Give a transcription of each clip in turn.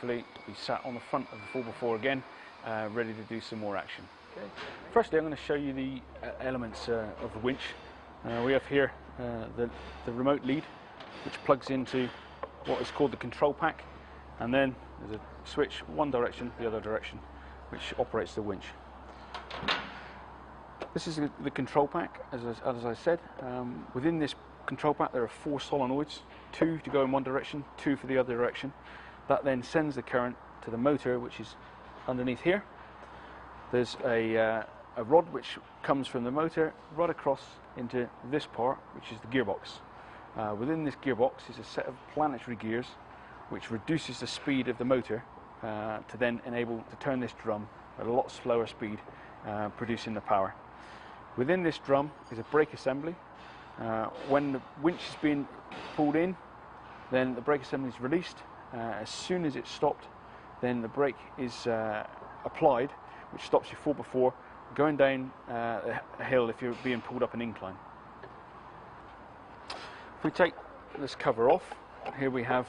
hopefully be sat on the front of the 4x4 again, ready to do some more action. Okay. Firstly, I'm going to show you the elements of the winch. We have here the remote lead, which plugs into what is called the control pack, and then there's a switch one direction, the other direction, which operates the winch. This is the control pack, as I said. Within this control pack there are 4 solenoids, 2 to go in one direction, 2 for the other direction. That then sends the current to the motor, which is underneath here. There's a rod which comes from the motor right across into this part, which is the gearbox. Within this gearbox is a set of planetary gears which reduces the speed of the motor to then enable to turn this drum at a lot slower speed, producing the power. Within this drum is a brake assembly. When the winch is being pulled in, then the brake assembly is released. As soon as it's stopped, then the brake is applied, which stops your 4x4 going down a hill if you're being pulled up an incline. If we take this cover off, here we have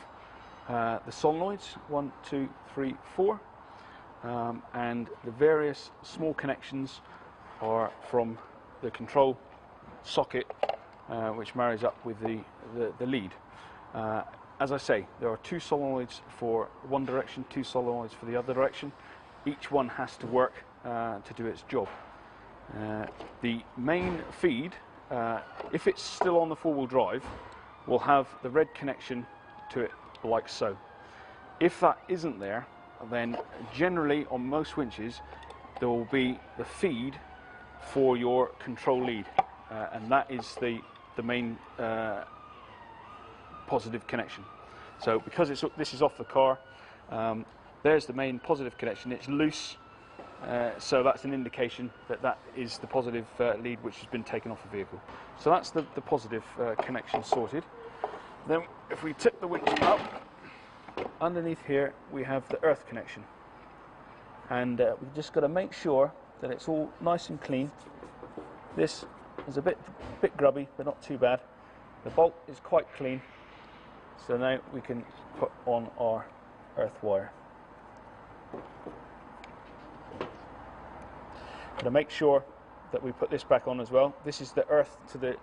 the solenoids, 1, 2, 3, 4, and the various small connections are from the control socket, which marries up with the lead. As I say, there are 2 solenoids for one direction, 2 solenoids for the other direction. Each one has to work to do its job. The main feed, if it's still on the 4-wheel drive, will have the red connection to it like so. If that isn't there, then generally on most winches there will be the feed for your control lead, and that is the main positive connection. So because this is off the car, there's the main positive connection. It's loose, so that's an indication that that is the positive lead which has been taken off the vehicle. So that's the positive connection sorted. Then if we tip the winch up, underneath here we have the earth connection, and we've just got to make sure that it's all nice and clean. This is a bit grubby, but not too bad. The bolt is quite clean, so now we can put on our earth wire. Got to make sure that we put this back on as well. This is the earth to the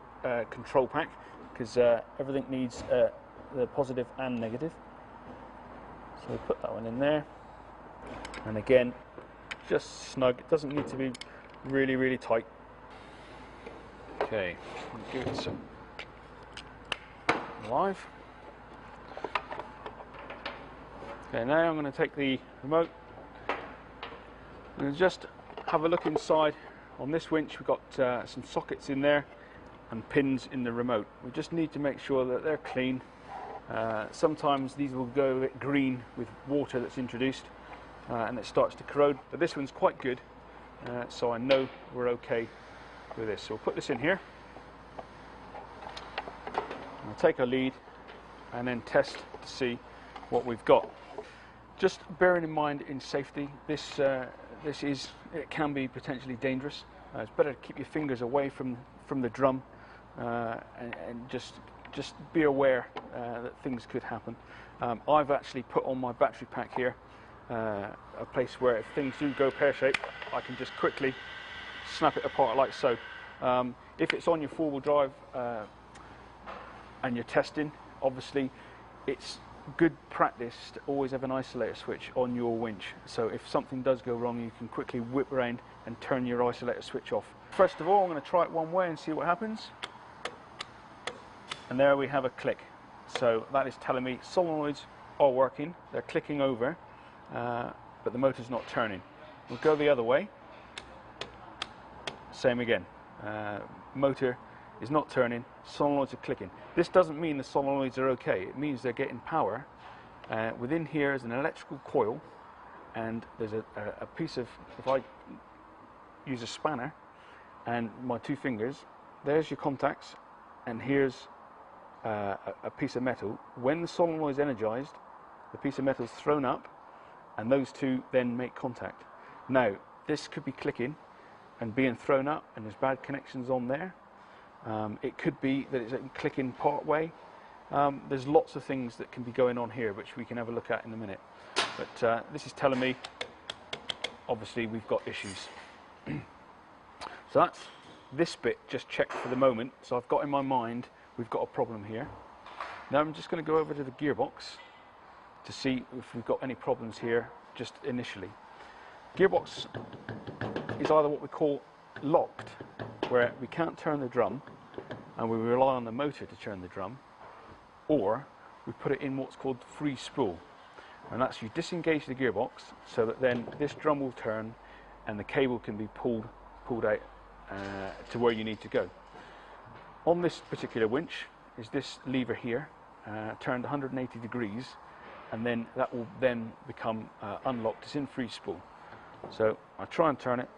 control pack, because everything needs the positive and negative. So we put that one in there, and again, just snug. It doesn't need to be really tight. Okay, give it some live. Okay, now I'm going to take the remote and just have a look inside. On this winch we've got some sockets in there and pins in the remote. We just need to make sure that they're clean. Sometimes these will go a bit green with water that's introduced, and it starts to corrode, but this one's quite good, so I know we're okay with this. So we'll put this in here. We'll take our lead and then test to see what we've got. Just bearing in mind, in safety, it can be potentially dangerous. It's better to keep your fingers away from the drum, and just be aware that things could happen. I've actually put on my battery pack here a place where if things do go pear-shaped, I can just quickly snap it apart like so. If it's on your 4-wheel drive and you're testing, obviously it's good practice to always have an isolator switch on your winch, so if something does go wrong you can quickly whip around and turn your isolator switch off. First of all, I'm going to try it one way and see what happens, and there we have a click. So that is telling me solenoids are working, they're clicking over, but the motor's not turning. We'll go the other way, same again. Motor is not turning, solenoids are clicking. This doesn't mean the solenoids are okay, it means they're getting power. Within here is an electrical coil, and there's a piece of, if I use a spanner and my 2 fingers, there's your contacts, and here's a piece of metal. When the solenoid is energized, the piece of metal is thrown up, and those 2 then make contact. Now, this could be clicking and being thrown up, and there's bad connections on there. It could be that it's clicking part way There's lots of things that can be going on here, which we can have a look at in a minute. But this is telling me, obviously, we've got issues. So that's this bit just checked for the moment. So I've got in my mind, we've got a problem here. Now I'm just going to go over to the gearbox to see if we've got any problems here just initially. Gearbox is either what we call locked, where we can't turn the drum and we rely on the motor to turn the drum, or we put it in what's called free spool, and that's you disengage the gearbox so that then this drum will turn and the cable can be pulled out to where you need to go. On this particular winch is this lever here, turned 180 degrees, and then that will then become unlocked. It's in free spool. So I try and turn it,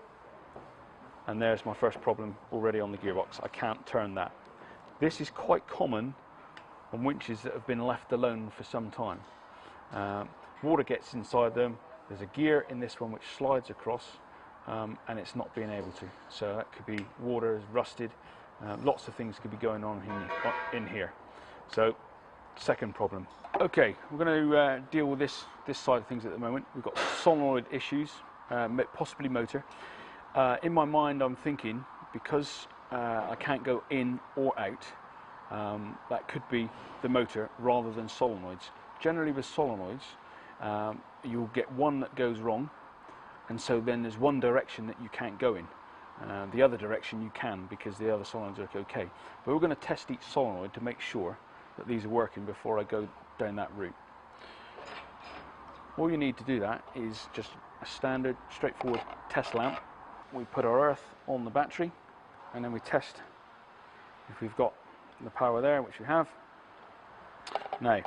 and there's my first problem already on the gearbox. I can't turn that. This is quite common on winches that have been left alone for some time. Water gets inside them. There's a gear in this one which slides across, and it's not being able to. So that could be water is rusted. Lots of things could be going on in here. So second problem. Okay, we're going to deal with this side of things at the moment. We've got solenoid issues, possibly motor. In my mind, I'm thinking because I can't go in or out, that could be the motor rather than solenoids. Generally with solenoids, you'll get one that goes wrong, and so then there's one direction that you can't go in. The other direction you can, because the other solenoids are okay. But we're going to test each solenoid to make sure that these are working before I go down that route. All you need to do that is just a standard, straightforward test lamp. We put our earth on the battery, and then we test if we've got the power there, which we have. Now,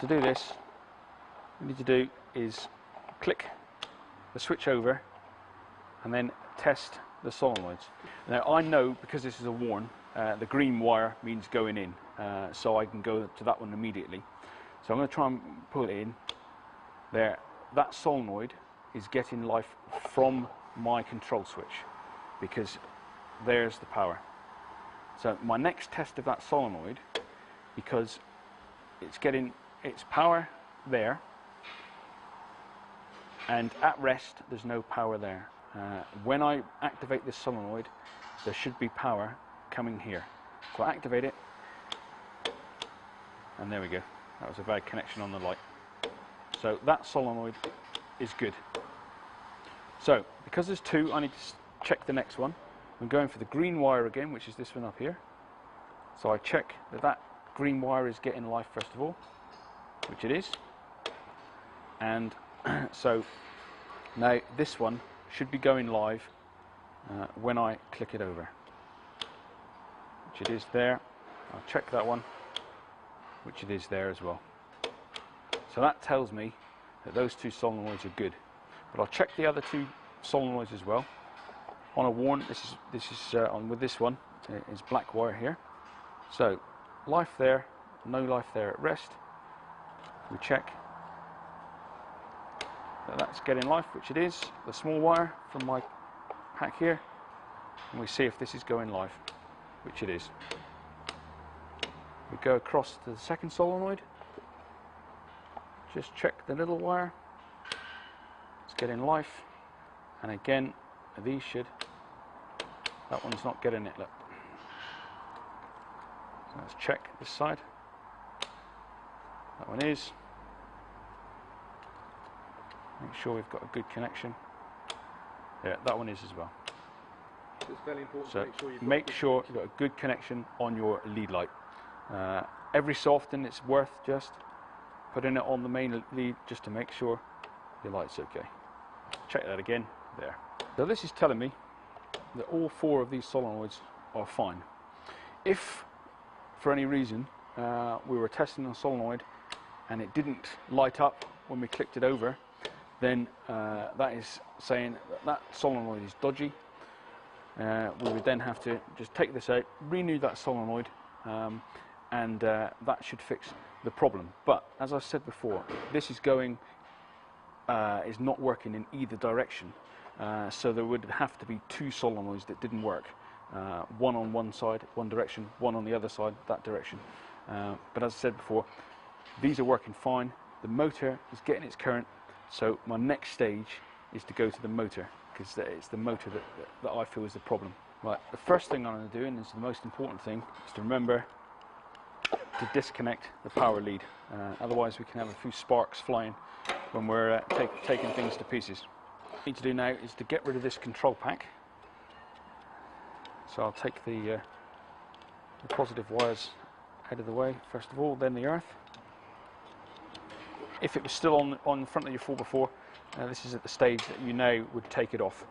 to do this, what we need to do is click the switch over and then test the solenoids. Now I know, because this is a warn, the green wire means going in, so I can go to that one immediately. So I'm going to try and pull it in. There, that solenoid is getting life from my control switch, because there's the power. So my next test of that solenoid, because it's getting its power there, and at rest there's no power there. When I activate this solenoid, there should be power coming here. So I activate it, and there we go. That was a bad connection on the light. So that solenoid is good. So because there's two, I need to check the next one. I'm going for the green wire again, which is this one up here. So I check that that green wire is getting life first of all, which it is. And so now this one should be going live when I click it over, which it is there. I'll check that one, which it is there as well. So that tells me that those two solenoids are good. But I'll check the other two solenoids as well. On a warn, this is on with this one is black wire here. So life there, no life there at rest. We check that that's getting life, which it is. The small wire from my pack here, and we see if this is going live, which it is. We go across to the second solenoid. Just check the little wire. It's getting life, and again, these should. That one's not getting it. Look. So let's check this side. That one is. Make sure we've got a good connection. Yeah, that one is as well. So it's very important So to make sure you've got a good connection on your lead light. Every so often it's worth just putting it on the main lead just to make sure your light's okay. Check that again, there. So this is telling me that all four of these solenoids are fine. If for any reason we were testing a solenoid and it didn't light up when we clicked it over, then that is saying that that solenoid is dodgy. We would then have to just take this out, renew that solenoid, and that should fix the problem. But as I said before, this is going is not working in either direction, so there would have to be two solenoids that didn't work, one on one side, one direction, one on the other side, that direction. But as I said before, these are working fine. The motor is getting its current, so my next stage is to go to the motor, because it's the motor that I feel is the problem. Right, the first thing I'm going to do, and this is the most important thing, is to remember to disconnect the power lead. Otherwise we can have a few sparks flying when we're taking things to pieces. What I need to do now is to get rid of this control pack. So I'll take the positive wires out of the way first of all, then the earth. If it was still on the front of your 4x4, this is at the stage that you now would take it off.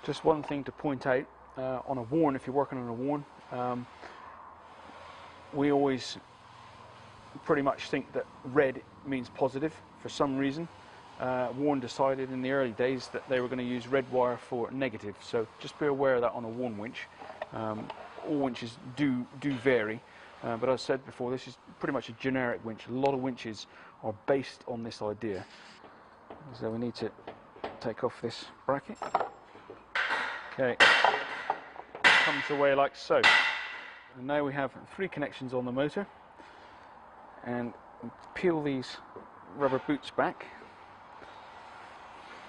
Just one thing to point out, on a worn, if you're working on a worn, we always pretty much think that red means positive for some reason. Warren decided in the early days that they were going to use red wire for negative, so just be aware of that on a worn winch. All winches do vary, but as I said before, this is pretty much a generic winch. A lot of winches are based on this idea. So we need to take off this bracket. Okay, comes away like so. And now we have 3 connections on the motor, and peel these rubber boots back.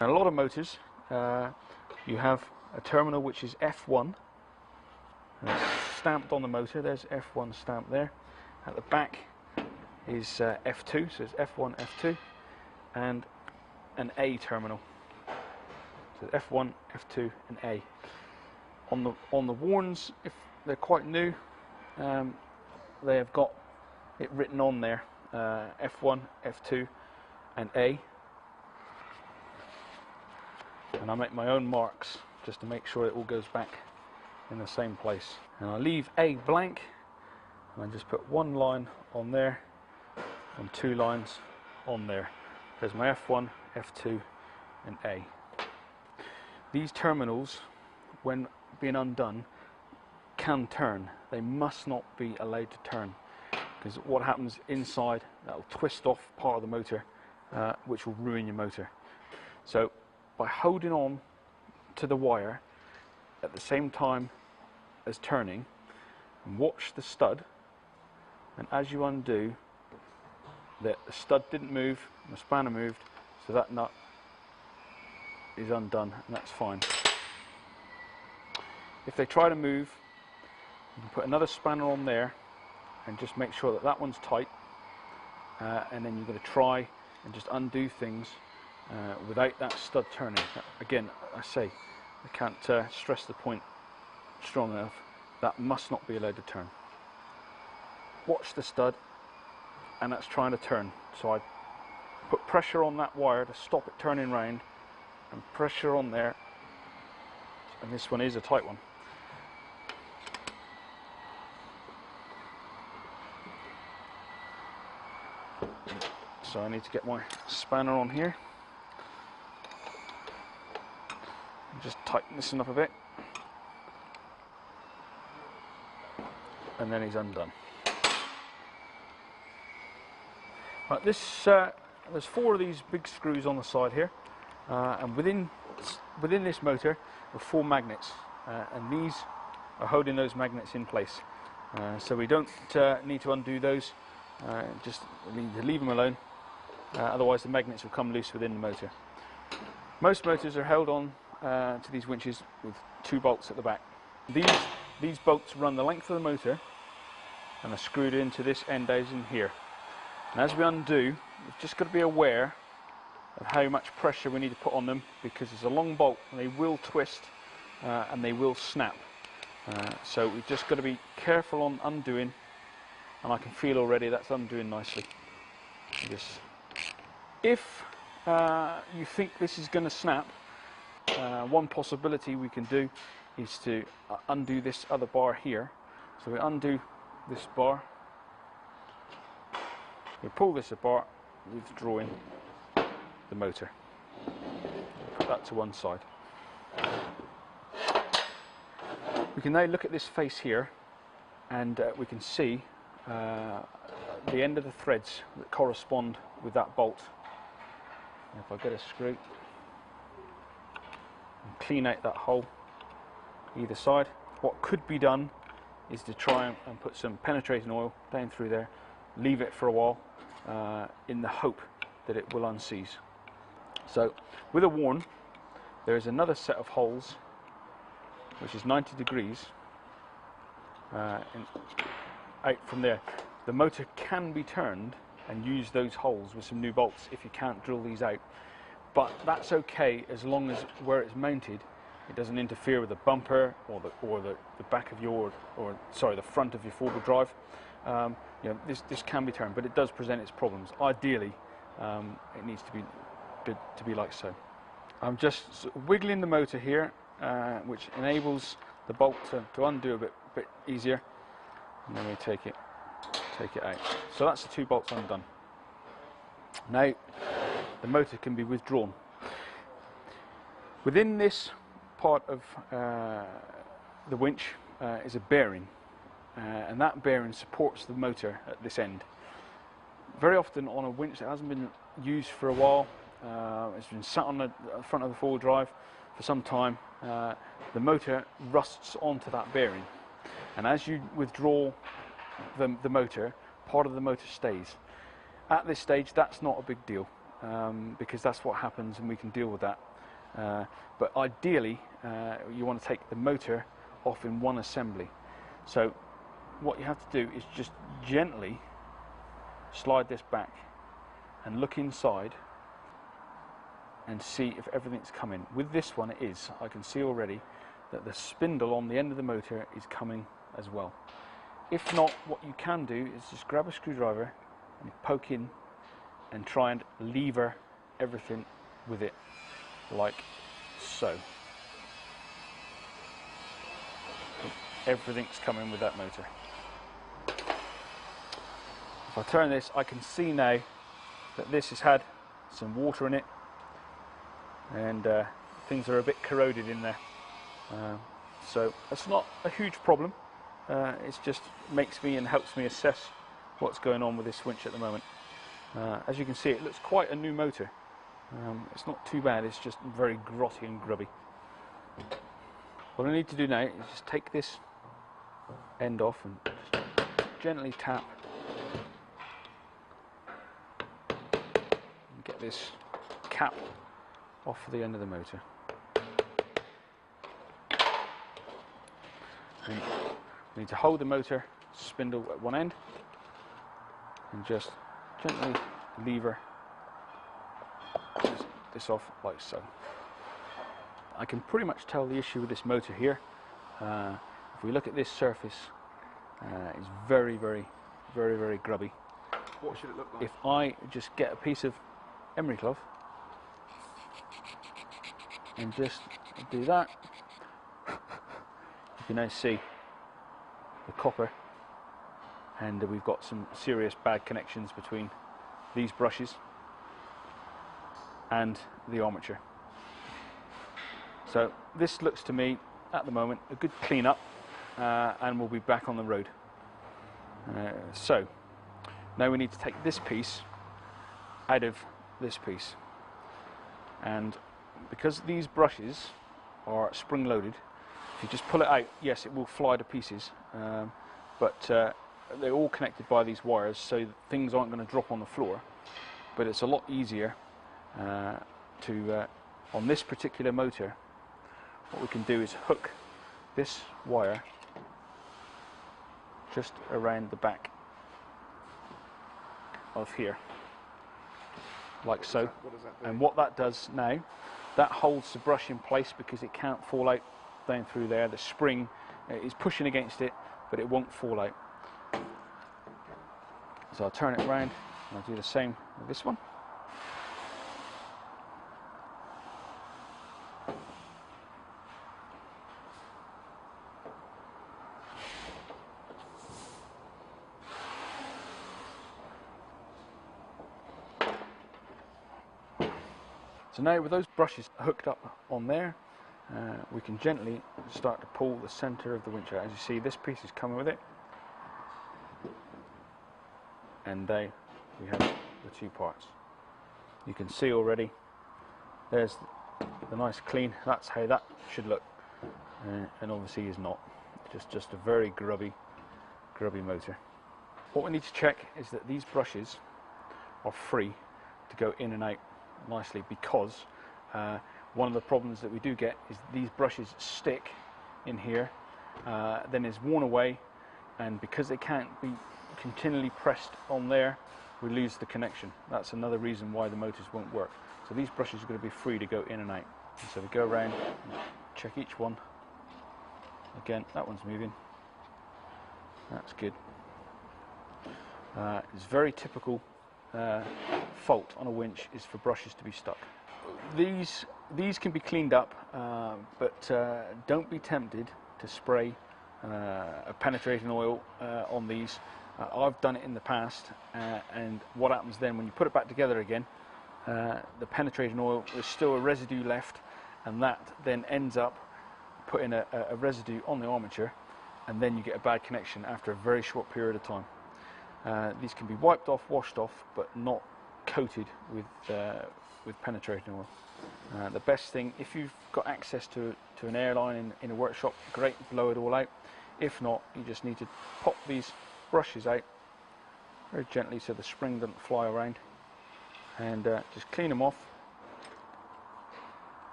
And a lot of motors, you have a terminal which is F1, and it's stamped on the motor. There's F1 stamped there. At the back is F2, so it's F1, F2, and an A terminal. So F1, F2, and A. On the Warns, if they're quite new, they have got it written on there, F1, F2, and A. And I make my own marks just to make sure it all goes back in the same place. And I leave A blank, and I just put 1 line on there and 2 lines on there. There's my F1, F2, and A. These terminals, when being undone, can turn. They must not be allowed to turn, because what happens inside, that will twist off part of the motor, which will ruin your motor. So by holding on to the wire at the same time as turning, and watch the stud, and as you undo, the stud didn't move, the spanner moved, so that nut is undone, and that's fine. If they try to move, you can put another spanner on there and just make sure that that one's tight, and then you're going to try and just undo things without that stud turning. Again, I say, I can't stress the point strong enough, that must not be allowed to turn. Watch the stud, and that's trying to turn. So I put pressure on that wire to stop it turning round, and pressure on there, and this one is a tight one. So I need to get my spanner on here and just tighten this one up a bit, and then he's undone. Right, there's 4 of these big screws on the side here, and within this motor are 4 magnets, and these are holding those magnets in place. So we don't need to undo those, just need to leave them alone, otherwise the magnets will come loose within the motor. Most motors are held on to these winches with 2 bolts at the back. These bolts run the length of the motor and are screwed into this end housing here. And as we undo, we've just got to be aware of how much pressure we need to put on them, because it's a long bolt and they will twist and they will snap. So we've just got to be careful on undoing, and I can feel already that's undoing nicely. If you think this is going to snap, one possibility we can do is to undo this other bar here. So we undo this bar, we pull this apart, withdrawing the motor. Put that to one side. We can now look at this face here, and we can see the end of the threads that correspond with that bolt. And if I get a screw and clean out that hole either side, what could be done is to try and put some penetrating oil down through there, leave it for a while in the hope that it will unseize. So with a warn, there is another set of holes which is 90 degrees out from there. The motor can be turned and use those holes with some new bolts if you can't drill these out, but that's okay as long as where it's mounted it doesn't interfere with the bumper or the back of your, or sorry, the front of your four-wheel drive. You know, this can be turned, but it does present its problems. Ideally, it needs to be like so. I'm just sort of wiggling the motor here, which enables the bolt to undo a bit easier, and then we take it out. So that's the two bolts undone. Now the motor can be withdrawn. Within this part of the winch is a bearing, and that bearing supports the motor at this end. Very often on a winch that hasn't been used for a while, it's been sat on the front of the four-wheel drive for some time, the motor rusts onto that bearing, and as you withdraw the motor, part of the motor stays. At this stage that's not a big deal, because that's what happens and we can deal with that. But ideally you want to take the motor off in one assembly. So what you have to do is just gently slide this back and look inside and see if everything's coming. With this one it is. I can see already that the spindle on the end of the motor is coming as well. If not, what you can do is just grab a screwdriver and poke in and try and lever everything with it, like so. Everything's coming with that motor. If I turn this, I can see now that this has had some water in it, and things are a bit corroded in there. So it's not a huge problem. It just makes me and helps me assess what's going on with this winch at the moment. As you can see, it looks quite a new motor. It's not too bad, it's just very grotty and grubby. What I need to do now is just take this end off and just gently tap and get this cap off the end of the motor. And we need to hold the motor spindle at one end and just gently lever this off like so. I can pretty much tell the issue with this motor here. If we look at this surface, it's very grubby. What should it look like? If I just get a piece of emery cloth and just do that, you can now see the copper, and we've got some serious bad connections between these brushes and the armature. So this looks to me at the moment a good clean up, and we'll be back on the road. So now we need to take this piece out of this piece, and because these brushes are spring loaded, if you just pull it out, yes, it will fly to pieces, but they're all connected by these wires, so things aren't going to drop on the floor. But it's a lot easier on this particular motor. What we can do is hook this wire just around the back of here, like so. What does that do? And what that does now, that holds the brush in place because it can't fall out down through there. The spring is pushing against it, but it won't fall out. So I'll turn it around and I'll do the same with this one. So now with those brushes hooked up on there, we can gently start to pull the centre of the winch out. As you see, this piece is coming with it, and there we have the two parts. You can see already there's the nice clean. That's how that should look, and obviously is not. It just a very grubby motor. What we need to check is that these brushes are free to go in and out nicely, because one of the problems that we do get is these brushes stick in here, then it's worn away, and because they can't be continually pressed on there, we lose the connection. That's another reason why the motors won't work. So these brushes are going to be free to go in and out. And so we go around and check each one. Again, that one's moving. That's good. It's very typical fault on a winch is for brushes to be stuck. These can be cleaned up, but don't be tempted to spray a penetrating oil on these. I've done it in the past, and what happens then when you put it back together again, the penetrating oil, there's still a residue left, and that then ends up putting a residue on the armature, and then you get a bad connection after a very short period of time. These can be wiped off, washed off, but not coated with penetrating oil. The best thing, if you've got access to an airline in a workshop, great, blow it all out. If not, you just need to pop these brushes out very gently so the spring doesn't fly around, and just clean them off.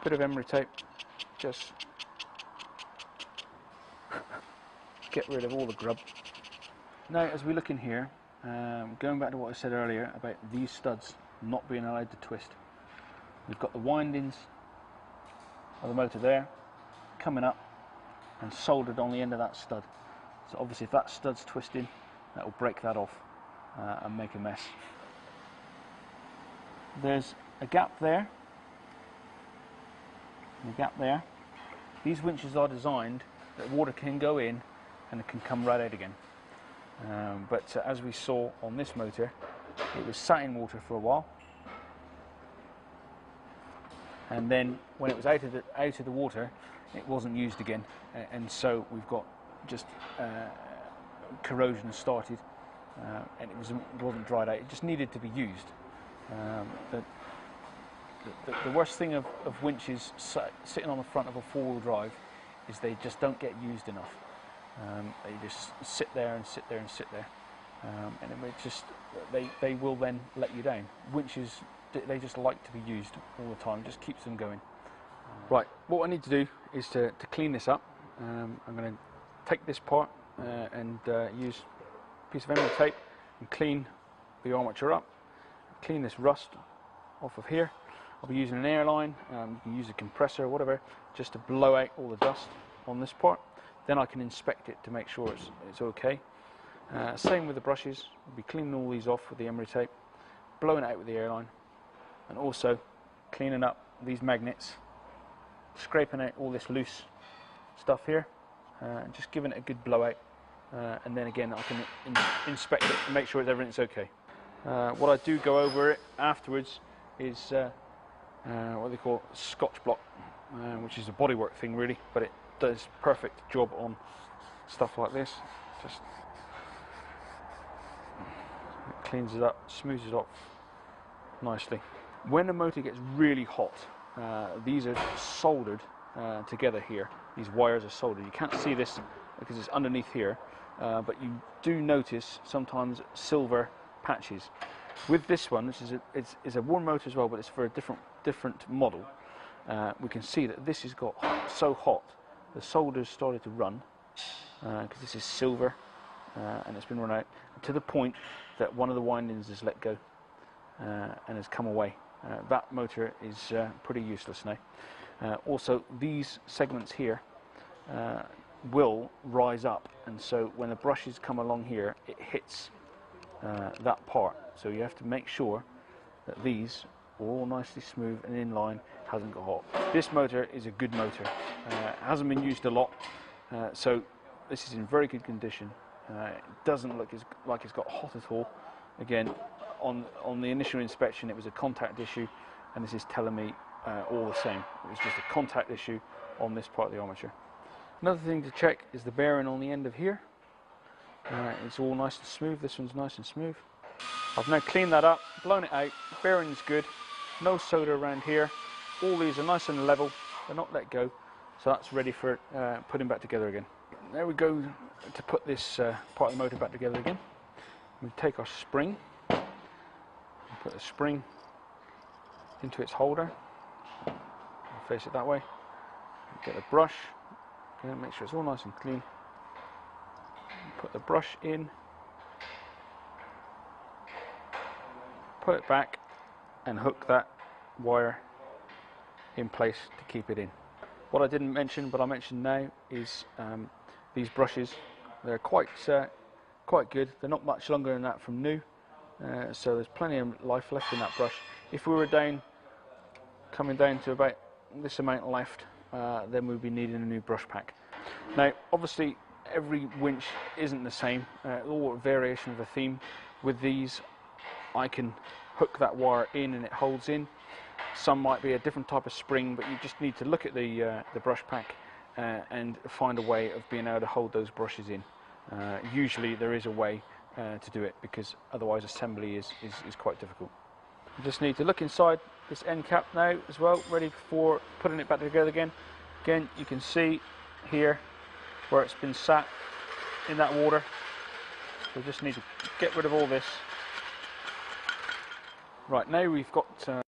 Bit of emery tape, just get rid of all the grub. Now, as we look in here, going back to what I said earlier about these studs not being allowed to twist, we've got the windings of the motor there coming up and soldered on the end of that stud. So obviously if that stud's twisting, that will break that off and make a mess. There's a gap there and a gap there. These winches are designed that water can go in and it can come right out again. But as we saw on this motor, it was sat in water for a while, and then when it was out of the water, it wasn't used again, and so we've got just corrosion started, and it wasn't dried out. It just needed to be used. The worst thing of winches sitting on the front of a four-wheel drive is they just don't get used enough. They just sit there and sit there and sit there, and it just they will then let you down. Winches, they just like to be used all the time. It just keeps them going. Right, what I need to do is to clean this up. I'm going to take this part and use a piece of emery tape and clean the armature up, clean this rust off of here. I'll be using an airline, you can use a compressor or whatever, just to blow out all the dust on this part. Then I can inspect it to make sure it's okay. Same with the brushes. We'll be cleaning all these off with the emery tape, blowing it out with the airline, and also cleaning up these magnets, scraping out all this loose stuff here, and just giving it a good blowout. And then again, I can inspect it and make sure everything's okay. What I do go over it afterwards is what they call Scotch block, which is a bodywork thing really, but it does perfect job on stuff like this. Just it cleans it up, smooths it up nicely. When the motor gets really hot, these are soldered together here. These wires are soldered. You can't see this because it's underneath here, but you do notice sometimes silver patches. With this one, this is a worn motor as well, but it's for a different model. We can see that this has got so hot, the solder's started to run, because this is silver, and it's been run out, to the point that one of the windings has let go and has come away. That motor is pretty useless now. Also, these segments here will rise up, and so when the brushes come along here, it hits that part. So you have to make sure that these are all nicely smooth and in line, hasn't got hot. This motor is a good motor. It hasn't been used a lot, so this is in very good condition. It doesn't look like it's got hot at all. Again, on the initial inspection, it was a contact issue, and this is telling me all the same. It was just a contact issue on this part of the armature. Another thing to check is the bearing on the end of here. It's all nice and smooth. This one's nice and smooth. I've now cleaned that up, blown it out. Bearing's good. No solder around here. All these are nice and level. They're not let go. So that's ready for putting back together again. there we go to put this part of the motor back together again. We take our spring, and put the spring into its holder, face it that way, get a brush, okay, make sure it's all nice and clean, put the brush in, put it back and hook that wire in place to keep it in. What I didn't mention, but I mentioned now, is these brushes. They're quite good. They're not much longer than that from new, so there's plenty of life left in that brush. If we were coming down to about this amount left, then we'd be needing a new brush pack. Now, obviously, every winch isn't the same. All variation of a theme. With these, I can hook that wire in and it holds in. Some might be a different type of spring, but you just need to look at the brush pack and find a way of being able to hold those brushes in. Usually there is a way to do it, because otherwise assembly is quite difficult. You just need to look inside this end cap now as well, ready for putting it back together again. Again, you can see here where it's been sat in that water. So we just need to get rid of all this. Right, now we've got